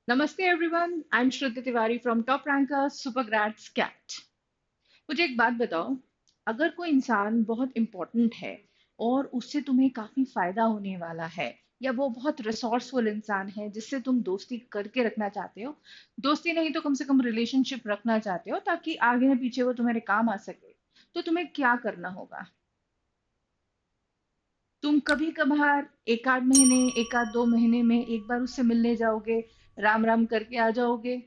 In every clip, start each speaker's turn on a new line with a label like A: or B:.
A: नमस्ते everyone, I am Shruti Tiwari from top ranker Supergrads CAT. मुझे एक बात बताओ, अगर कोई इंसान बहुत इंपॉर्टेंट है और उससे तुम्हें काफी फायदा होने वाला है, या वो बहुत रिसोर्सफुल इंसान है जिससे तुम दोस्ती करके रखना चाहते हो, दोस्ती नहीं तो कम से कम रिलेशनशिप रखना चाहते हो ताकि आगे पीछे वो तुम्हारे काम आ सके, तो तुम्हें क्या करना होगा? तुम कभी कभार एक आध महीने, एक आध 2 महीने में एक बार उससे मिलने जाओगे, राम राम करके आ जाओगे,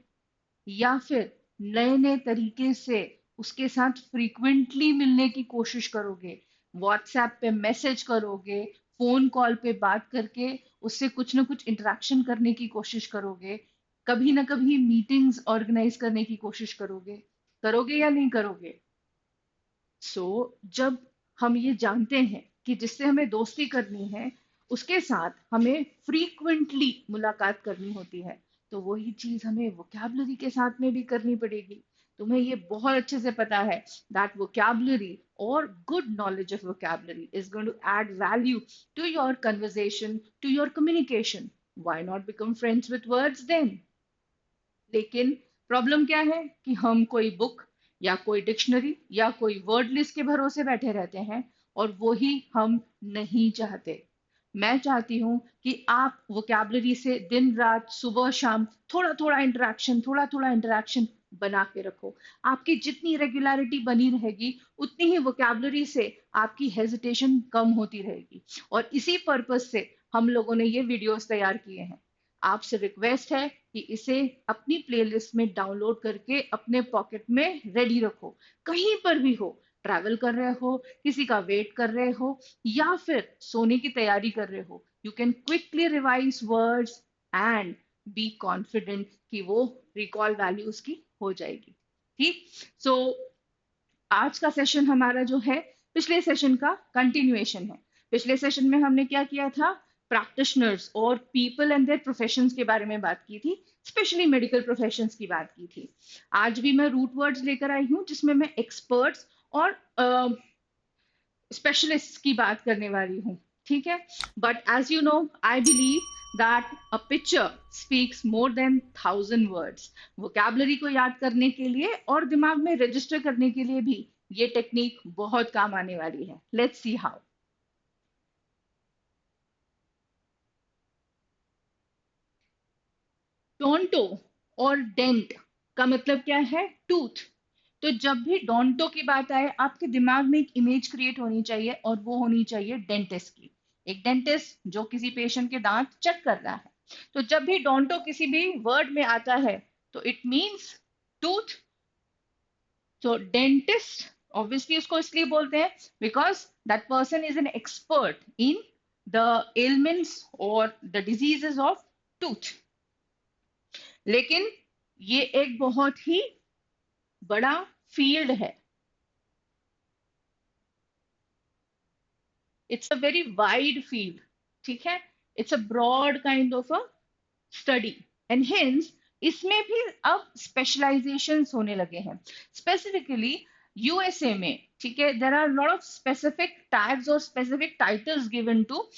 A: या फिर नए नए तरीके से उसके साथ फ्रीक्वेंटली मिलने की कोशिश करोगे, व्हाट्सएप पे मैसेज करोगे, फोन कॉल पे बात करके उससे कुछ ना कुछ इंटरेक्शन करने की कोशिश करोगे, कभी ना कभी मीटिंग्स ऑर्गेनाइज करने की कोशिश करोगे? करोगे या नहीं करोगे? सो जब हम ये जानते हैं कि जिससे हमें दोस्ती करनी है उसके साथ हमें फ्रीक्वेंटली मुलाकात करनी होती है, तो वही चीज हमें वोकैबुलरी के साथ में भी करनी पड़ेगी। तुम्हें ये बहुत अच्छे से पता है दैट वोकैबुलरी और good knowledge of vocabulary is going to add value to your conversation, to your communication. Why not become friends with words then? लेकिन प्रॉब्लम क्या है कि हम कोई बुक या कोई डिक्शनरी या कोई वर्ड लिस्ट के भरोसे बैठे रहते हैं, और वो ही हम नहीं चाहते। मैं चाहती हूँ कि आप वोकैबुलरी से दिन रात सुबह शाम थोड़ा थोड़ा इंटरेक्शन, थोड़ा थोड़ा इंटरेक्शन बना के रखो। आपकी जितनी रेगुलरिटी बनी रहेगी उतनी ही वोकैबुलरी से आपकी हेजिटेशन कम होती रहेगी। और इसी पर्पज से हम लोगों ने ये वीडियोस तैयार किए हैं। आपसे रिक्वेस्ट है कि इसे अपनी प्लेलिस्ट में डाउनलोड करके अपने पॉकेट में रेडी रखो। कहीं पर भी हो, ट्रैवल कर रहे हो, किसी का वेट कर रहे हो, या फिर सोने की तैयारी कर रहे हो, you can quickly revise words and be confident कि वो रिकॉल वैल्यू उसकी हो जाएगी। ठीक। सो आज का सेशन हमारा जो है पिछले सेशन का कंटिन्यूएशन है। पिछले सेशन में हमने क्या किया था? प्रैक्टिशनर्स और पीपल एंड देयर प्रोफेशंस के बारे में बात की थी, स्पेशली मेडिकल प्रोफेशंस की बात की थी। आज भी मैं रूट वर्ड्स लेकर आई हूँ जिसमें मैं एक्सपर्ट्स और स्पेशलिस्ट की बात करने वाली हूँ। ठीक है। But as you know, I believe that a picture speaks more than 1,000 words. Vocabulary को याद करने के लिए और दिमाग में रजिस्टर करने के लिए भी ये टेक्निक बहुत काम आने वाली है। Let's see how. टोंटो और डेंट का मतलब क्या है? टूथ। तो जब भी डोंटो की बात आए, आपके दिमाग में एक इमेज क्रिएट होनी चाहिए, और वो होनी चाहिए डेंटिस्ट की। एक डेंटिस्ट जो किसी पेशेंट के दांत चेक कर रहा है। तो जब भी डोंटो किसी भी वर्ड में आता है, तो इट मीन्स टूथ। तो डेंटिस्ट ऑब्वियसली उसको इसलिए बोलते हैं because that person is an expert in the elements और द डिजीजेस ऑफ टूथ। लेकिन ये एक बहुत ही बड़ा फील्ड है। It's a very wide field. ठीक है। It's a broad kind of a study, and hence इसमें भी अब स्पेशलाइजेशंस होने लगे हैं। स्पेसिफिकली यूएसए में, ठीक है, there are lot of specific tags और specific titles given to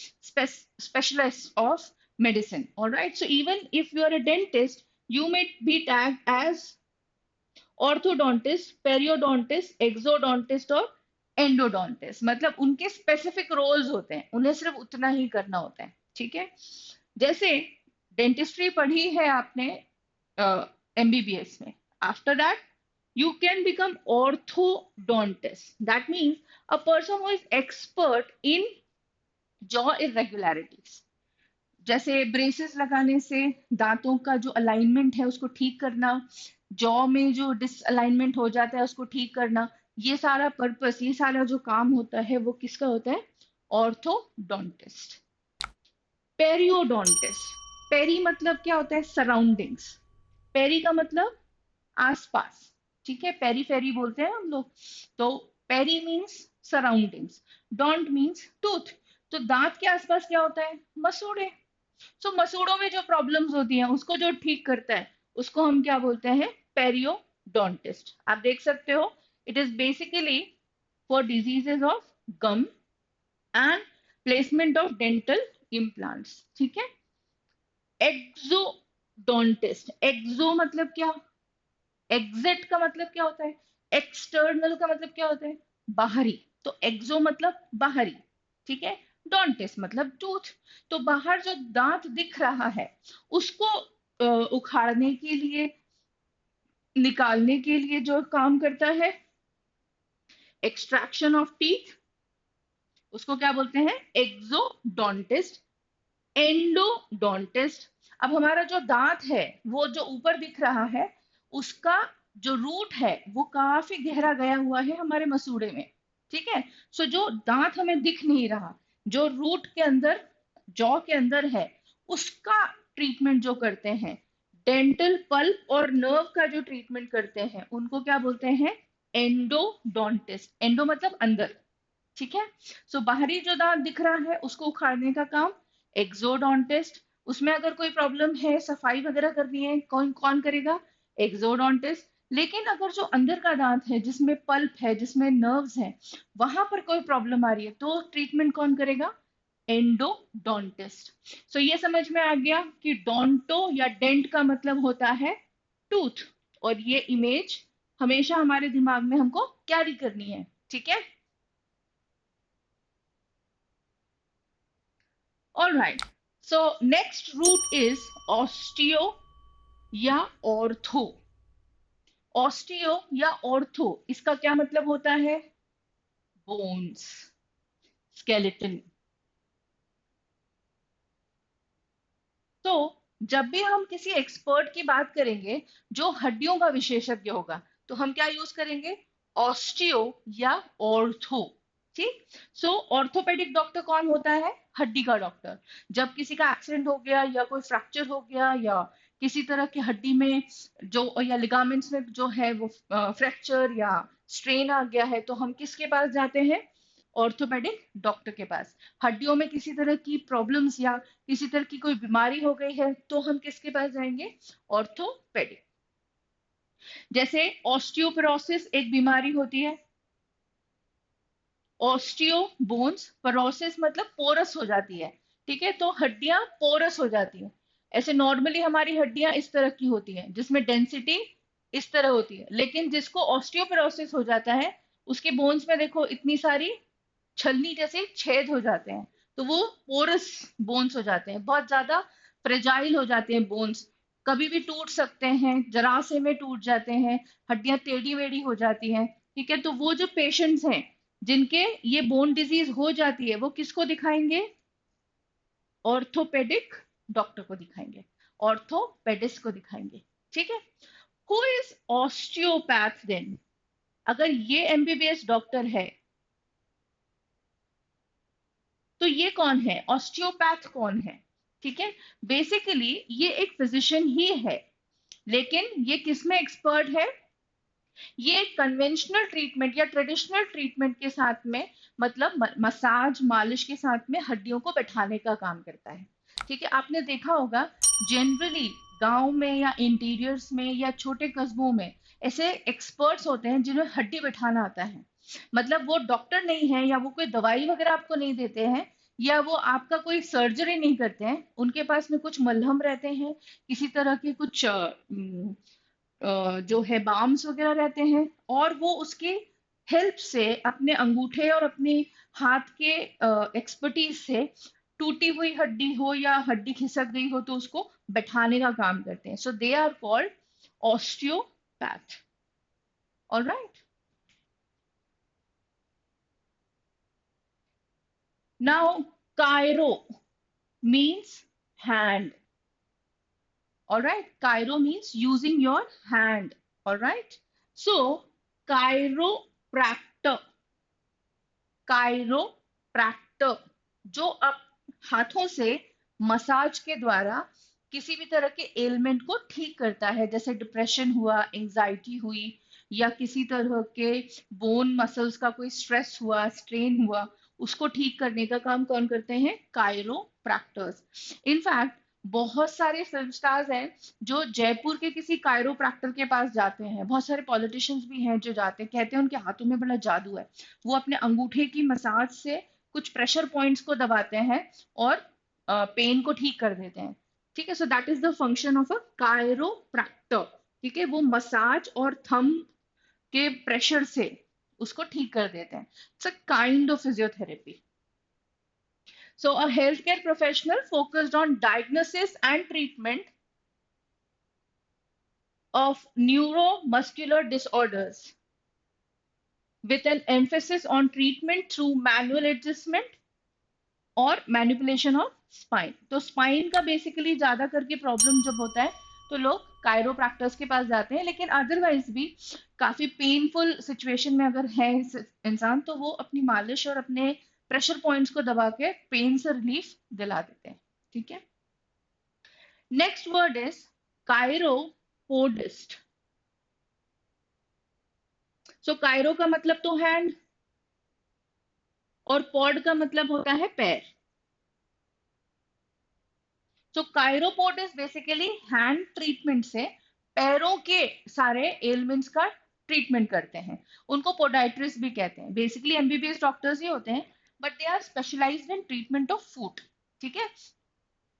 A: specialists of medicine. All right. So even if you are a dentist, you may be tagged as orthodontist, periodontist, एक्सोडोंटिस्ट और endodontist. मतलब उनके specific roles होते हैं, उन्हें सिर्फ उतना ही करना होता है। ठीक है। जैसे डेंटिस्ट्री पढ़ी है आपने एमबीबीएस में, after that you can become orthodontist. That means a person who is expert in jaw irregularities. जैसे ब्रेसेस लगाने से दांतों का जो अलाइनमेंट है उसको ठीक करना, जॉ में जो डिसअलाइनमेंट हो जाता है उसको ठीक करना, ये सारा पर्पस, ये सारा जो काम होता है वो किसका होता है? ऑर्थोडोंटिस्ट। पेरियोडोंटिस्ट। पेरी मतलब क्या होता है? सराउंडिंग्स। पेरी का मतलब आसपास। ठीक है। पेरी फेरी बोलते हैं हम लोग। तो peri means surroundings, dont means tooth. तो दांत के आसपास क्या होता है? मसूड़े। सो मसूड़ों में जो प्रॉब्लम्स होती हैं उसको जो ठीक करता है उसको हम क्या बोलते हैं? पेरियोडोंटिस्ट। आप देख सकते हो, it is basically for diseases of gum and placement of dental implants. ठीक है। डोंटिस्ट। एक्सो मतलब क्या? एग्जिट का मतलब क्या होता है? एक्सटर्नल का मतलब क्या होता है? बाहरी। तो एक्सो मतलब बाहरी, ठीक है। डोंटिस्ट मतलब टूथ। तो बाहर जो दांत दिख रहा है उसको उखाड़ने के लिए, निकालने के लिए जो काम करता है, एक्सट्रैक्शन ऑफ टीथ, उसको क्या बोलते हैं? एक्सोडोंटिस्ट। एंडोडोंटिस्ट। अब हमारा जो दांत है वो जो ऊपर दिख रहा है, उसका जो रूट है वो काफी गहरा गया हुआ है हमारे मसूड़े में, ठीक है। सो जो दांत हमें दिख नहीं रहा, जो रूट के अंदर, जॉ के अंदर है, उसका ट्रीटमेंट जो करते हैं, डेंटल पल्प और नर्व का जो ट्रीटमेंट करते हैं, उनको क्या बोलते हैं? एंडोडोंटिस्ट। एंडो मतलब अंदर, ठीक है। सो बाहरी जो दांत दिख रहा है उसको उखाड़ने का काम एक्सोडोंटिस्ट। उसमें अगर कोई प्रॉब्लम है, सफाई वगैरह करनी है, कौन कौन करेगा? एक्सोडोंटिस्ट। लेकिन अगर जो अंदर का दांत है, जिसमें पल्प है, जिसमें नर्व्स हैं, वहां पर कोई प्रॉब्लम आ रही है, तो ट्रीटमेंट कौन करेगा? एंडोडोंटिस्ट। सो ये समझ में आ गया कि डोंटो या डेंट का मतलब होता है टूथ। और ये इमेज हमेशा हमारे दिमाग में हमको कैरी करनी है, ठीक है। All right. So next root is osteo या ऑर्थो। ऑस्टियो या ऑर्थो, इसका क्या मतलब होता है? Bones, skeleton. तो जब भी हम किसी एक्सपर्ट की बात करेंगे जो हड्डियों का विशेषज्ञ होगा, तो हम क्या यूज करेंगे? ऑस्टियो या ऑर्थो, ठीक। सो ऑर्थोपेडिक डॉक्टर कौन होता है? हड्डी का डॉक्टर। जब किसी का एक्सीडेंट हो गया या कोई फ्रैक्चर हो गया या किसी तरह की हड्डी में जो, या लिगामेंट्स में जो है वो फ्रैक्चर या स्ट्रेन आ गया है, तो हम किसके पास जाते हैं? ऑर्थोपेडिक डॉक्टर के पास। हड्डियों में किसी तरह की प्रॉब्लम्स या किसी तरह की कोई बीमारी हो गई है, तो हम किसके पास जाएंगे? ऑर्थोपेडिक। जैसे ऑस्टियोपोरोसिस एक बीमारी होती है। ऑस्टियो बोन्स, पोरोसिस मतलब पोरस हो जाती है, ठीक है। तो हड्डियां पोरस हो जाती हैं। ऐसे नॉर्मली हमारी हड्डियां इस तरह की होती हैं जिसमें डेंसिटी इस तरह होती है, लेकिन जिसको ऑस्टियोपोरोसिस हो जाता है, उसके बोन्स में देखो इतनी सारी छलनी जैसे छेद हो जाते हैं। तो वो पोरस बोन्स हो जाते हैं, बहुत ज्यादा फ्रेजाइल हो जाते हैं बोन्स, कभी भी टूट सकते हैं, जरा से में टूट जाते हैं, हड्डियां टेढ़ी वेढ़ी हो जाती हैं, ठीक है। तो वो जो पेशेंट्स हैं जिनके ये बोन डिजीज हो जाती है, वो किसको दिखाएंगे? ऑर्थोपेडिक डॉक्टर को दिखाएंगे, ऑर्थोपेडिस्ट को दिखाएंगे, ठीक है। Who is osteopath then? अगर ये एमबीबीएस डॉक्टर है, तो ये कौन है? ऑस्टियोपैथ कौन है? ठीक है। बेसिकली ये एक फिजिशियन ही है, लेकिन ये किसमें एक्सपर्ट है? ये कन्वेंशनल ट्रीटमेंट या ट्रेडिशनल ट्रीटमेंट के साथ में, मतलब मसाज मालिश के साथ में हड्डियों को बैठाने का काम करता है, ठीक है। आपने देखा होगा जनरली गांव में या इंटीरियर्स में या छोटे कस्बों में ऐसे एक्सपर्ट्स होते हैं जिन्हें हड्डी बैठाना आता है। मतलब वो डॉक्टर नहीं है या वो कोई दवाई वगैरह आपको नहीं देते हैं या वो आपका कोई सर्जरी नहीं करते हैं, उनके पास में कुछ मलहम रहते हैं, किसी तरह के कुछ जो है बाम्स वगैरह रहते हैं, और वो उसकी हेल्प से अपने अंगूठे और अपने हाथ के एक्सपर्टीज से टूटी हुई हड्डी हो या हड्डी खिसक गई हो तो उसको बैठाने का काम करते हैं। So they are called osteopath. Alright. Now chiro means hand. Alright, Cairo means using your hand. Alright, so chiropractor, chiropractor जो अब हाथों से मसाज के द्वारा किसी भी तरह के एलिमेंट को ठीक करता है, जैसे डिप्रेशन हुआ, एंजाइटी हुई, या किसी तरह के बोन मसल्स का कोई स्ट्रेस हुआ, स्ट्रेन हुआ, उसको ठीक करने का काम कौन करते हैं? कायरोप्रैक्टर्स। इनफैक्ट बहुत सारे फिल्म स्टार्स हैं जो जयपुर के किसी कायरोप्रैक्टर के पास जाते हैं, बहुत सारे पॉलिटिशियंस भी हैं जो जाते हैं, कहते हैं उनके हाथों में बड़ा जादू है, वो अपने अंगूठे की मसाज से कुछ प्रेशर पॉइंट्स को दबाते हैं और पेन को ठीक कर देते हैं। ठीक है, so that is the function of a chiropractor. ठीक है, वो मसाज और थंब के प्रेशर से उसको ठीक कर देते हैं। It's a kind of physiotherapy. So a health care professional focused on diagnosis and treatment of neuromuscular disorders with an emphasis on treatment through manual adjustment और मैनिपुलेशन ऑफ स्पाइन। तो spine का basically ज्यादा करके problem जब होता है तो लोग कायरोप्रैक्टर्स के पास जाते हैं, लेकिन अदरवाइज भी काफी पेनफुल सिचुएशन में अगर है इंसान तो वो अपनी मालिश और अपने प्रेशर पॉइंट्स को दबा के पेन से रिलीफ दिला देते हैं। ठीक है, next word is कायरोपोडिस्ट। So Cairo का मतलब तो हैंड और पॉड का मतलब होता है पैर। तो कायरोपोड इज बेसिकली हैंड ट्रीटमेंट से पैरों के सारे एलिमेंट्स का ट्रीटमेंट करते हैं। उनको पोडाइट्रिस्ट भी कहते हैं। बेसिकली एमबीबीएस डॉक्टर्स ही होते हैं, but they are specialised in treatment of foot. ठीक है,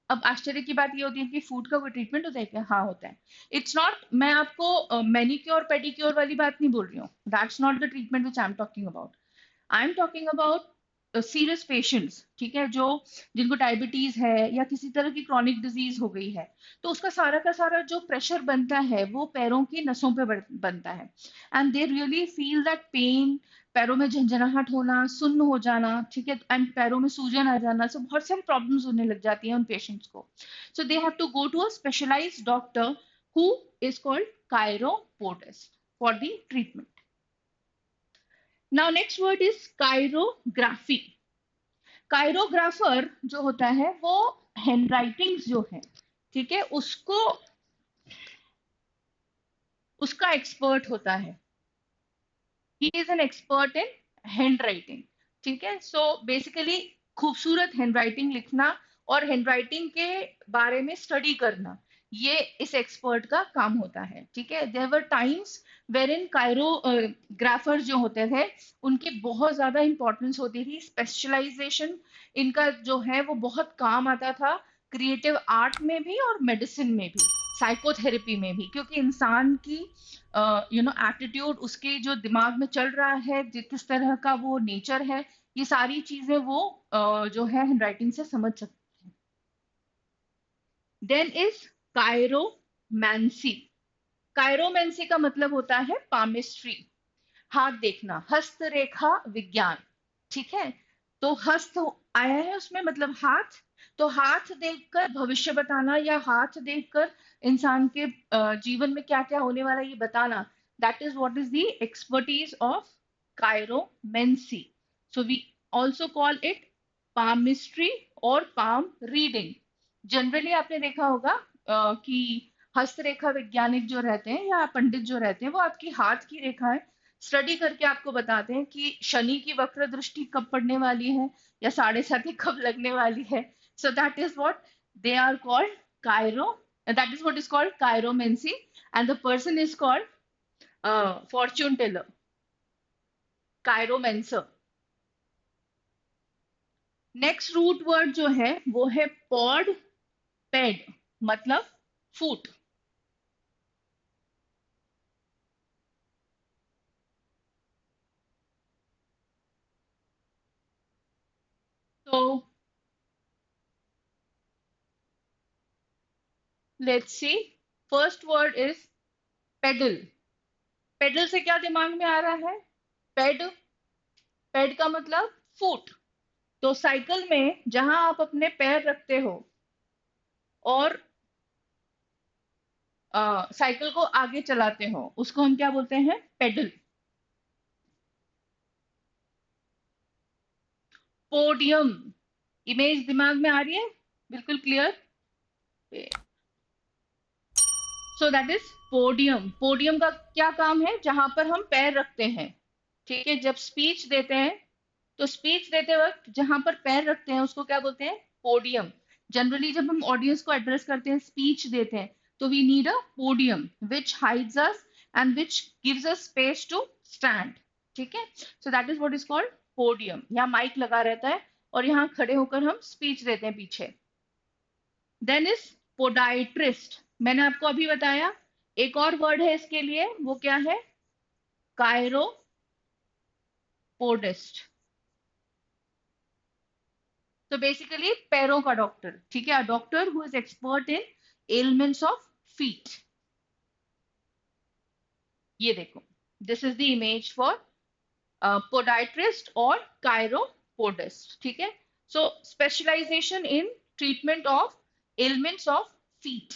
A: अब आश्चर्य की बात ये होती है कि फूड का कोई ट्रीटमेंट होता है क्या? हाँ होता है। इट्स नॉट, मैं आपको मैनिक्योर पेडिक्योर वाली बात नहीं बोल रही हूँ। That's not the treatment which I am talking about. I am talking about serious patients, ठीक है, जो जिनको डायबिटीज है या किसी तरह की क्रॉनिक डिजीज हो गई है, तो उसका सारा का सारा जो प्रेशर बनता है वो पैरों की नसों पे बनता है। And they really feel that pain, पैरों में झंझनाहट होना, सुन्न हो जाना, ठीक है, एंड पैरों में सूजन आ जाना, सो बहुत सारी प्रॉब्लम्स होने लग जाती हैं उन पेशेंट्स को। So they have to go to a specialised doctor who is called chiropodist for the treatment. Now next word is chirography. Chirographer जो होता है वो हैंडराइटिंग्स जो है, ठीक है, उसको उसका एक्सपर्ट होता है। He is an expert in handwriting. ठीक है, सो बेसिकली खूबसूरत हैंडराइटिंग लिखना और हैंडराइटिंग के बारे में स्टडी करना, ये इस एक्सपर्ट का काम होता है। ठीक है, देयर वर टाइम्स वेर इन कायरोग्राफर जो होते थे उनकी बहुत ज्यादा इंपॉर्टेंस होती थी। स्पेशलाइजेशन इनका जो है वो बहुत काम आता था, क्रिएटिव आर्ट में भी और मेडिसिन में भी, साइकोथेरेपी में भी, क्योंकि इंसान की एटीट्यूड, उसके जो दिमाग में चल रहा है, किस तरह का वो नेचर है, ये सारी चीजें वो जो है हैंडराइटिंग से समझ सकते हैं। Then is कायरोमैंसी। कायरोमैंसी का मतलब होता है पामिस्ट्री, हाथ देखना, हस्तरेखा विज्ञान। ठीक है, तो हस्त आया है उसमें मतलब हाथ, तो हाथ देखकर भविष्य बताना या हाथ देखकर इंसान के जीवन में क्या क्या होने वाला है ये बताना, that is what is the expertise of chiromancy. So we also call it palmistry और पाम रीडिंग। जनरली आपने देखा होगा कि हस्तरेखा वैज्ञानिक जो रहते हैं या पंडित जो रहते हैं वो आपकी हाथ की रेखाएं स्टडी करके आपको बताते हैं कि शनि की वक्र दृष्टि कब पड़ने वाली है या साढ़े साथी कब लगने वाली है। So that is what they are called chiro, that is what is called chiromancy, and the person is called fortune teller, chiromancer. Next root word जो है वो है पॉड पेड, मतलब फूट। तो let's see, first word is pedal. Pedal से क्या दिमाग में आ रहा है? पेड, पेड का मतलब फुट। तो साइकिल में जहां आप अपने पैर रखते हो और साइकिल को आगे चलाते हो उसको हम क्या बोलते हैं? पेडल। पोडियम, इमेज दिमाग में आ रही है? बिल्कुल clear. So that is podium. Podium का क्या काम है? जहां पर हम पैर रखते हैं। ठीक है, जब स्पीच देते हैं तो स्पीच देते वक्त जहां पर पैर रखते हैं उसको क्या बोलते हैं? पोडियम। जनरली जब हम ऑडियंस को एड्रेस करते हैं, स्पीच देते हैं, तो we need a podium which hides us and which gives us space to stand. ठीक है, so that is what is called podium. यहाँ माइक लगा रहता है और यहाँ खड़े होकर हम स्पीच देते हैं पीछे। देन इज पोडाइट्रिस्ट, मैंने आपको अभी बताया। एक और वर्ड है इसके लिए, वो क्या है? कायरोपोडिस्ट। तो बेसिकली पैरों का डॉक्टर, ठीक है, doctor who is expert in elements of feet. ये देखो, this is the image for podiatrist और कायरोपोडिस्ट, ठीक है। So specialisation in treatment of elements of feet.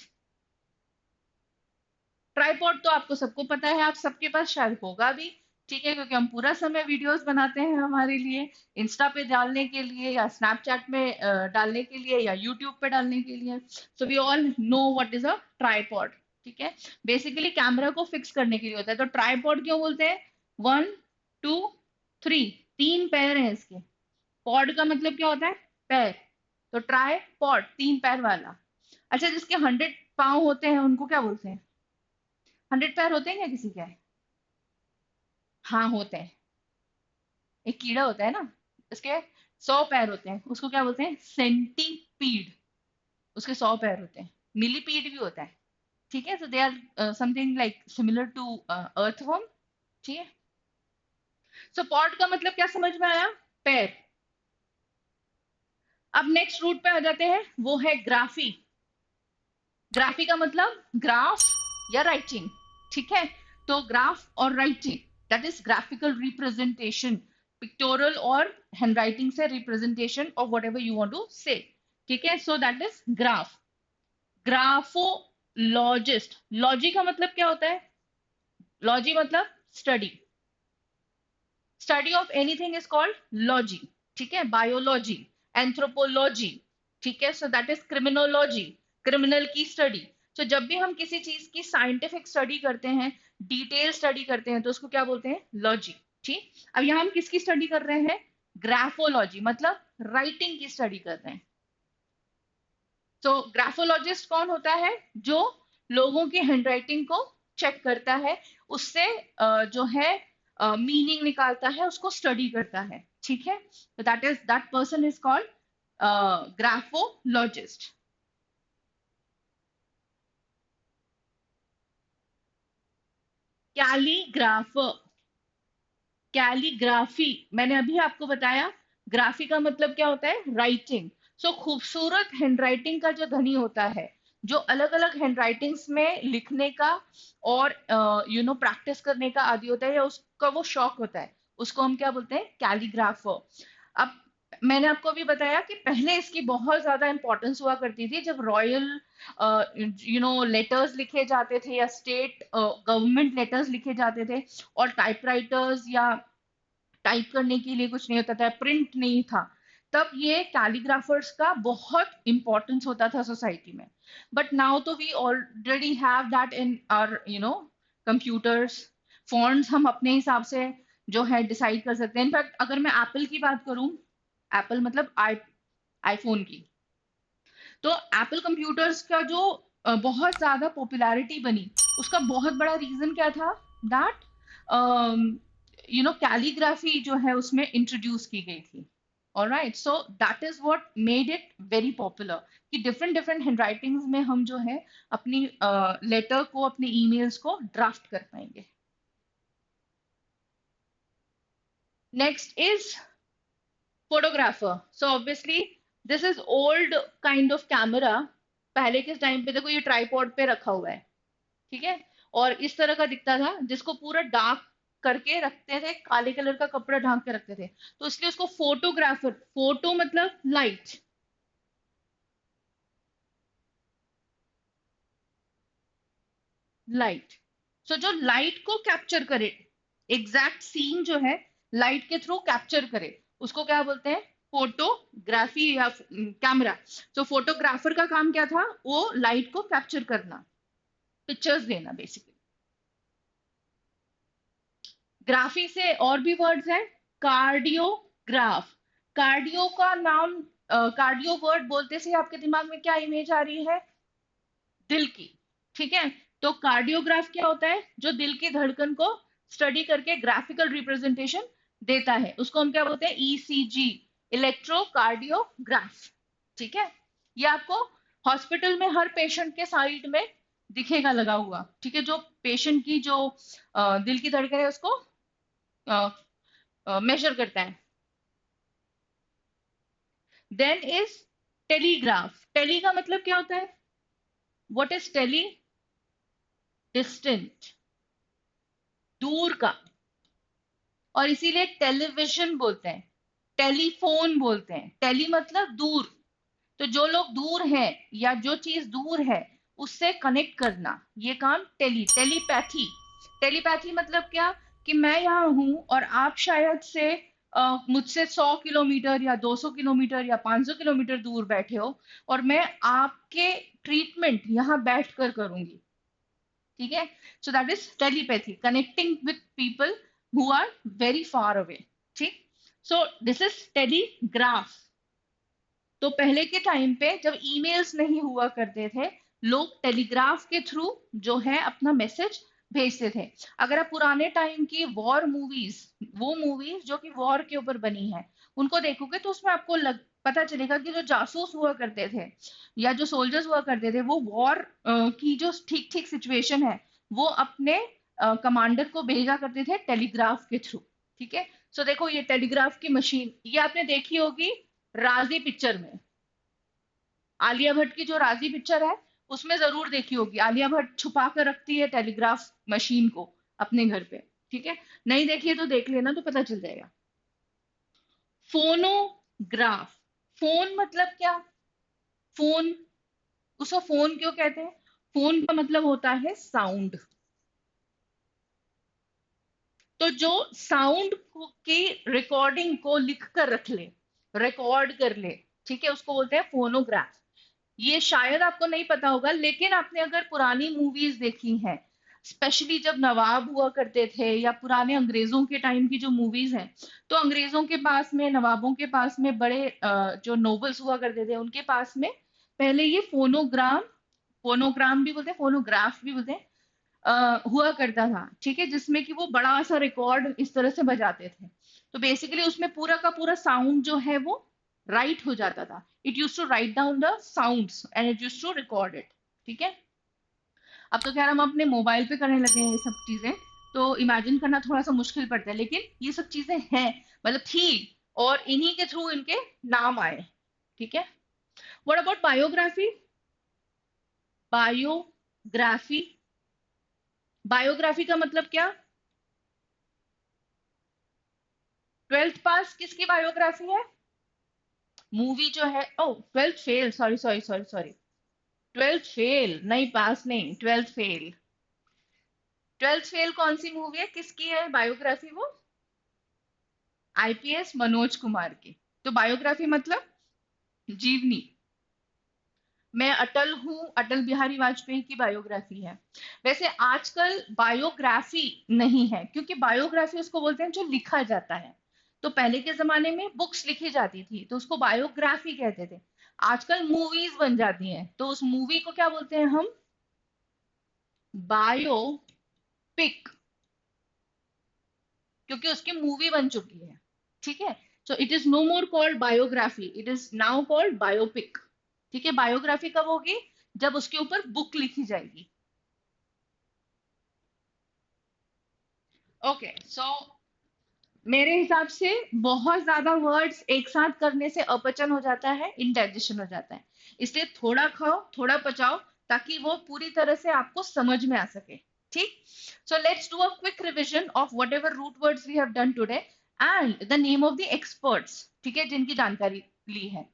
A: Tripod तो आपको सबको पता है, आप सबके पास शायद होगा भी, ठीक है, क्योंकि हम पूरा समय वीडियोस बनाते हैं हमारे लिए, इंस्टा पे डालने के लिए या स्नैपचैट में डालने के लिए या यूट्यूब पे डालने के लिए। So we all know what is a tripod, ठीक है। बेसिकली कैमरा को फिक्स करने के लिए होता है। तो ट्राइपॉड क्यों बोलते हैं? 1 2 3, 3 पैर हैं इसके। पॉड का मतलब क्या होता है? पैर। तो ट्राइपॉड, 3 पैर वाला। अच्छा, जिसके 100 पाँव होते हैं उनको क्या बोलते हैं? 100 पैर होते हैं क्या किसी के? हाँ होते हैं। एक कीड़ा होता है ना, उसके 100 पैर होते हैं, उसको क्या बोलते हैं? सेंटीपीड। उसके 100 पैर होते हैं। मिलीपीड भी होता है, ठीक है। So they are something like similar to earthworm, ठीक है। सो पॉड का मतलब क्या समझ में आया? पैर। अब नेक्स्ट रूट पे आ जाते हैं, वो है ग्राफी। ग्राफी का मतलब ग्राफ या राइटिंग, ठीक है। तो ग्राफ और writing, that is graphical representation, pictorial और हैंडराइटिंग से representation of whatever you want to say, ठीक है। So that is graph. Graphologist, logy का मतलब क्या होता है? लॉजी मतलब study. Study of anything is called logy, ठीक है। बायोलॉजी, एंथ्रोपोलॉजी, ठीक है। So that is criminology, criminal की स्टडी। तो जब भी हम किसी चीज की साइंटिफिक स्टडी करते हैं, डिटेल स्टडी करते हैं, तो उसको क्या बोलते हैं? लॉजी, ठीक। अब यहाँ हम किसकी स्टडी कर रहे हैं? ग्राफोलॉजी, मतलब राइटिंग की स्टडी कर रहे हैं। तो ग्राफोलॉजिस्ट कौन होता है? जो लोगों की हैंडराइटिंग को चेक करता है, उससे जो है मीनिंग निकालता है, उसको स्टडी करता है, ठीक है। तो that person is called graphologist. Calligrapher, calligraphy, मैंने अभी आपको बताया। ग्राफी का मतलब क्या होता है? राइटिंग। सो खूबसूरत हैंडराइटिंग का जो धनी होता है, जो अलग अलग हैंडराइटिंग्स में लिखने का और प्रैक्टिस करने का आदि होता है, या उसका वो शौक होता है, उसको हम क्या बोलते हैं? कैलीग्राफर। अब मैंने आपको अभी बताया कि पहले इसकी बहुत ज्यादा इंपॉर्टेंस हुआ करती थी, जब रॉयल लेटर्स लिखे जाते थे या स्टेट गवर्नमेंट लेटर्स लिखे जाते थे, और टाइपराइटर्स या टाइप करने के लिए कुछ नहीं होता था, प्रिंट नहीं था, तब ये कैलीग्राफर्स का बहुत इंपॉर्टेंस होता था सोसाइटी में। बट नाउ तो we already have that in our computers. Fonts हम अपने हिसाब से जो है डिसाइड कर सकते हैं। इनफैक्ट अगर मैं एप्पल की बात करूं, एप्पल मतलब आईफोन की, तो एप्पल कंप्यूटर्स का जो बहुत ज्यादा पॉपुलैरिटी बनी, उसका बहुत बड़ा रीजन क्या था? दैट कैलीग्राफी जो है उसमें इंट्रोड्यूस की गई थी। Alright, so that is what made it very popular, कि डिफरेंट डिफरेंट हैंडराइटिंग्स में हम जो है अपनी लेटर को, अपने ईमेल्स को ड्राफ्ट कर पाएंगे। Next is photographer. So obviously this is old kind of camera. पहले के टाइम पे देखो, ये ट्राइपॉड पे रखा हुआ है, ठीक है, और इस तरह का दिखता था, जिसको पूरा डार्क करके रखते थे, काले कलर का कपड़ा ढांक के रखते थे, तो इसलिए उसको फोटोग्राफर, फोटो मतलब लाइट, लाइट। सो जो लाइट को कैप्चर करे, एग्जैक्ट सीन जो है लाइट के थ्रू कैप्चर करे, उसको क्या बोलते हैं? फोटोग्राफी या कैमरा। तो फोटोग्राफर का काम क्या था? वो लाइट को कैप्चर करना, पिक्चर्स देना बेसिकली। ग्राफी से और भी वर्ड्स हैं। कार्डियोग्राफ। कार्डियो का नाम, कार्डियो वर्ड बोलते से आपके दिमाग में क्या इमेज आ रही है? दिल की, ठीक है। तो कार्डियोग्राफ क्या होता है? जो दिल की धड़कन को स्टडी करके ग्राफिकल रिप्रेजेंटेशन देता है, उसको हम क्या बोलते हैं? ईसीजी, इलेक्ट्रोकार्डियोग्राफ, ठीक है। ये आपको हॉस्पिटल में हर पेशेंट के साइड में दिखेगा लगा हुआ, ठीक है, जो पेशेंट की जो दिल की धड़कन है उसको मेजर करता है। Then is telegraph. टेली का मतलब क्या होता है? What is tele? डिस्टेंट, दूर का। और इसीलिए टेलीविजन बोलते हैं, टेलीफोन बोलते हैं। टेली मतलब दूर। तो जो लोग दूर हैं या जो चीज दूर है उससे कनेक्ट करना, ये काम टेलीपैथी। टेलीपैथी मतलब क्या? कि मैं यहाँ हूं और आप शायद से मुझसे 100 किलोमीटर या 200 किलोमीटर या 500 किलोमीटर दूर बैठे हो, और मैं आपके ट्रीटमेंट यहाँ बैठ कर करूंगी, ठीक है। So that is telepathy, connecting with people who are very far away, ठीक। So this is telegraph. तो पहले के टाइम पे जब ईमेल्स नहीं हुआ करते थे, लोग टेलीग्राफ के थ्रू जो है अपना मैसेज भेजते थे। अगर आप पुराने टाइम की वॉर मूवीज, वो मूवीज जो कि वॉर के ऊपर बनी है, उनको देखोगे तो उसमें आपको पता चलेगा कि जो जासूस हुआ करते थे या जो सोल्जर्स हुआ करते थे, वो वॉर की जो ठीक ठीक सिचुएशन है वो अपने कमांडर को भेजा करते थे टेलीग्राफ के थ्रू, ठीक है। सो देखो ये टेलीग्राफ की मशीन, ये आपने देखी होगी राजी पिक्चर में। आलिया भट्ट की जो राजी पिक्चर है उसमें जरूर देखी होगी, आलिया भट्ट छुपा कर रखती है टेलीग्राफ मशीन को अपने घर पे, ठीक है। नहीं देखिए तो देख लेना तो पता चल जाएगा। फोनोग्राफ। फोन मतलब क्या? फोन, उसको फोन क्यों कहते हैं? फोन का मतलब होता है साउंड। तो जो साउंड की रिकॉर्डिंग को लिख कर रख ले, रिकॉर्ड कर ले, ठीक है, उसको बोलते हैं फोनोग्राफ। ये शायद आपको नहीं पता होगा, लेकिन आपने अगर पुरानी मूवीज देखी हैं, स्पेशली जब नवाब हुआ करते थे या पुराने अंग्रेजों के टाइम की जो मूवीज हैं, तो अंग्रेजों के पास में, नवाबों के पास में बड़े जो नोबल्स हुआ करते थे उनके पास में पहले ये फोनोग्राम, फोनोग्राम भी बोलते हैं, फोनोग्राफ भी बोलते हैं, हुआ करता था, ठीक है, जिसमें कि वो बड़ा सा रिकॉर्ड इस तरह से बजाते थे। तो बेसिकली उसमें पूरा का पूरा साउंड जो है वो राइट हो जाता था। It use to write down the sounds and it use to record it, ठीक है। अब तो खैर हम अपने मोबाइल पे करने लगे हैं ये सब चीजें, तो इमेजिन करना थोड़ा सा मुश्किल पड़ता है, लेकिन ये सब चीजें हैं, मतलब थी, और इन्हीं के थ्रू इनके नाम आए, ठीक है। What about biography? Biography, biography का मतलब क्या? ट्वेल्थ पास किसकी बायोग्राफी है? मूवी जो है, oh twelfth fail, sorry sorry sorry sorry, twelfth fail नहीं, पास नहीं, ट्वेल्थ फेल। ट्वेल्थ फेल कौन सी मूवी है, किसकी है बायोग्राफी वो? आईपीएस मनोज कुमार की। तो बायोग्राफी मतलब जीवनी। मैं अटल हूँ, अटल बिहारी वाजपेयी की बायोग्राफी है। वैसे आजकल बायोग्राफी नहीं है, क्योंकि बायोग्राफी उसको बोलते हैं जो लिखा जाता है। तो पहले के जमाने में बुक्स लिखी जाती थी तो उसको बायोग्राफी कहते थे। आजकल मूवीज बन जाती हैं तो उस मूवी को क्या बोलते हैं हम? बायोपिक, क्योंकि उसकी मूवी बन चुकी है, ठीक है। So it is no more called biography, it is now called biopic, ठीक है। बायोग्राफी कब होगी? जब उसके ऊपर बुक लिखी जाएगी। ओके, सो मेरे हिसाब से बहुत ज्यादा वर्ड्स एक साथ करने से अपचन हो जाता है, इंडाइजेशन हो जाता है। इसलिए थोड़ा खाओ, थोड़ा पचाओ, ताकि वो पूरी तरह से आपको समझ में आ सके, ठीक। So let's do a quick revision of whatever root words we have done today and the name of the experts, ठीक है, जिनकी जानकारी ली है।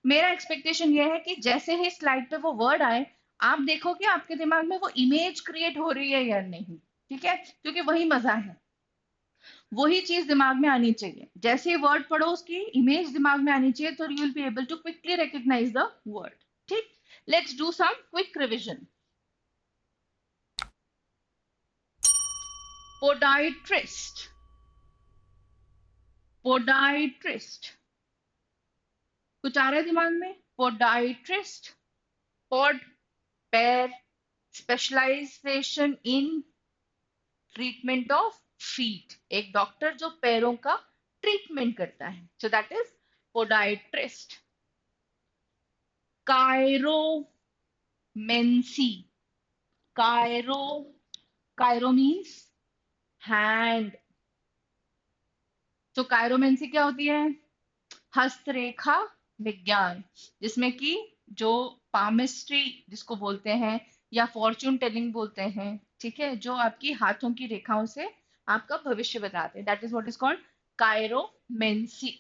A: मेरा एक्सपेक्टेशन ये है कि जैसे ही स्लाइड पे वो वर्ड आए, आप देखो कि आपके दिमाग में वो इमेज क्रिएट हो रही है या नहीं, ठीक है, क्योंकि वही मजा है। वही चीज दिमाग में आनी चाहिए, जैसे ही वर्ड पढ़ो उसकी इमेज दिमाग में आनी चाहिए, तो you will be able to quickly recognise the word, ठीक। Let's do some quick revision. Podiatrist, podiatrist, कुछ आ रहा है दिमाग में? पोडाइट्रिस्ट, पॉड, पैर, specialisation in treatment of feet, एक डॉक्टर जो पैरों का ट्रीटमेंट करता है, so that is podiatrist. Chiromancy, chiro, chiro means hand. तो कायरोमेंसी क्या होती है? हस्तरेखा विज्ञान, जिसमें कि जो पामिस्ट्री जिसको बोलते हैं या फॉर्च्यून टेलिंग बोलते हैं, ठीक है, जो आपकी हाथों की रेखाओं से आपका भविष्य बताते हैं, that is what is called chiromancy.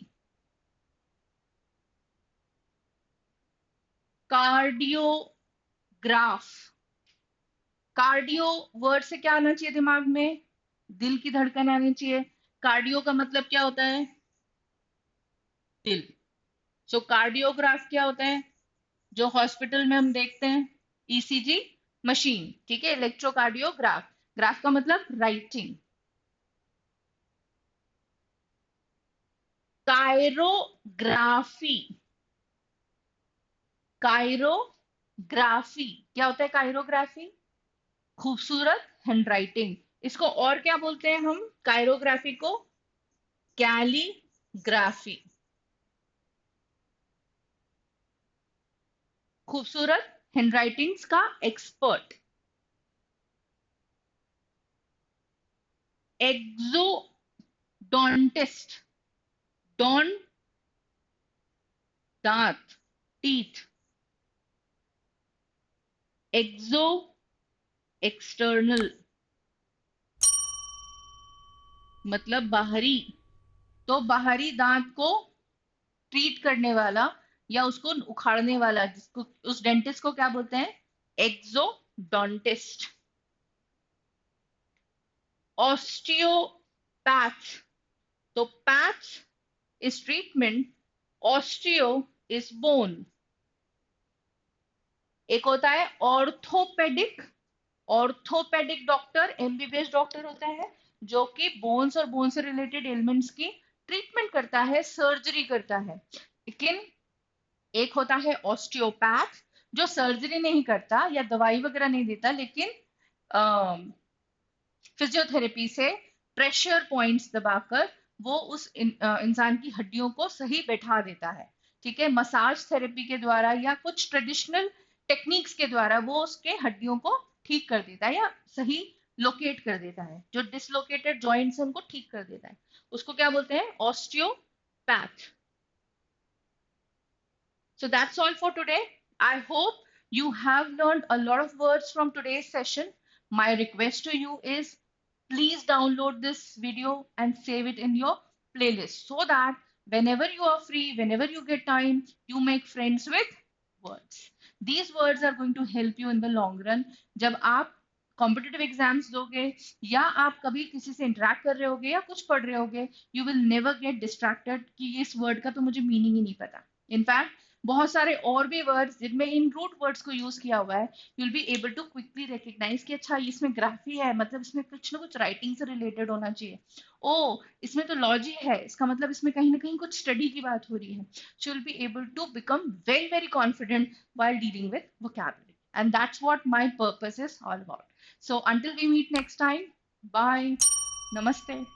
A: Cardiograph, cardio word से क्या आना चाहिए दिमाग में? दिल की धड़कन आनी चाहिए। कार्डियो का मतलब क्या होता है? दिल। सो कार्डियोग्राफ क्या होता है? जो हॉस्पिटल में हम देखते हैं, ईसीजी मशीन, ठीक है, इलेक्ट्रोकार्डियोग्राफ, ग्राफ का मतलब राइटिंग। कायरोग्राफी, कायरोग्राफी क्या होता है? कायरोग्राफी खूबसूरत हैंडराइटिंग। इसको और क्या बोलते हैं हम कायरोग्राफी को? कैलीग्राफी, खूबसूरत हैंडराइटिंग्स का एक्सपर्ट। एक्सोडोंटिस्ट, डॉन दांत, टीथ, एक्सो एक्सटर्नल मतलब बाहरी। तो बाहरी दांत को ट्रीट करने वाला या उसको उखाड़ने वाला, जिसको उस डेंटिस्ट को क्या बोलते हैं? एक्सोडोंटिस्ट। ऑस्टियोपैथ, तो path is treatment, osteo is bone. एक होता है orthopaedic, orthopaedic doctor MBBS doctor होता है, जो कि बोन्स और बोन से रिलेटेड एलिमेंट्स की ट्रीटमेंट करता है, सर्जरी करता है। लेकिन एक होता है ऑस्टियोपैथ, जो सर्जरी नहीं करता या दवाई वगैरह नहीं देता, लेकिन फिजियोथेरेपी से प्रेशर पॉइंट्स दबाकर वो उस इंसान की हड्डियों को सही बैठा देता है, ठीक है, मसाज थेरेपी के द्वारा या कुछ ट्रेडिशनल टेक्निक्स के द्वारा वो उसके हड्डियों को ठीक कर देता है या सही लोकेट कर देता है, जो डिसलोकेटेड जॉइंट्स हैं उनको ठीक कर देता है। उसको क्या बोलते हैं? Osteopath. So that's all for today. I hope you have learned a lot of words from today's session. My request to you is please download this video and save it in your playlist so that whenever you are free, whenever you get time, you make friends with words. These words are going to help you in the long run. जब आप competitive exams दोगे या आप कभी किसी से interact कर रहे होगे या कुछ पढ़ रहे होगे, you will never get distracted कि इस वर्ड का तो मुझे मीनिंग ही नहीं पता। इनफैक्ट बहुत सारे और भी वर्ड्स जिनमें इन रूट वर्ड्स को यूज किया हुआ है, you will be able to quickly recognise कि अच्छा इसमें ग्राफी है, मतलब इसमें कुछ ना कुछ राइटिंग से रिलेटेड होना चाहिए। ओ, इसमें तो लॉजी है, इसका मतलब इसमें कहीं ना कहीं कुछ स्टडी की बात हो रही है। So will be able to become very very confident while dealing with vocabulary. And that's what my purpose is all about. So until we meet next time, bye. Namaste.